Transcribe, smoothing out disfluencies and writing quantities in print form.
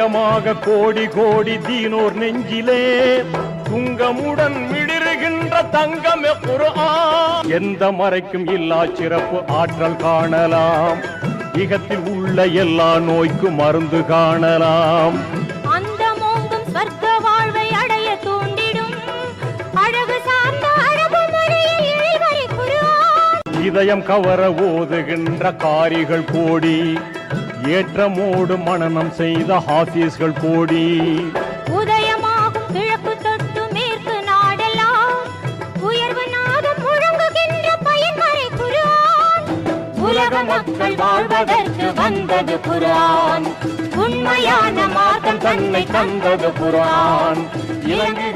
உதயமாக கோடி கோடி தீனோர் நெஞ்சிலே துங்கமுடன் மிளிருகின்ற தங்கமே குர்ஆன். எந்த மறைக்கும் இல்லா சிறப்பு ஆற்றல் காணலாம். இகத்தில் உள்ள எல்லா நோய்க்கும் மருந்து காணலாம். அந்த மோங்கும் சொர்க்க வாழ்வை அடைய தூண்டிடும் அழகு சார்ந்த அழகு மொழியில் இறைவரை குர்ஆன். இதயம் கவர ஓதுகின்ற காரிகள் கோடி, ஏற்றமோடு மனனம் செய்த ஹாஃபீஸ்கள் கோடி. உதயமாகும் கிழக்கு தொட்டு மேற்கு நாடெல்லாம் உயர்வு நாதம் முழங்குகின்ற பயன்மறை குர்ஆன். உலக மக்கள் வாழ்வதற்கு வந்தது குர்ஆன். உண்மையான மார்க்கம் தன்னை தந்தது குர்ஆன். இலங்கை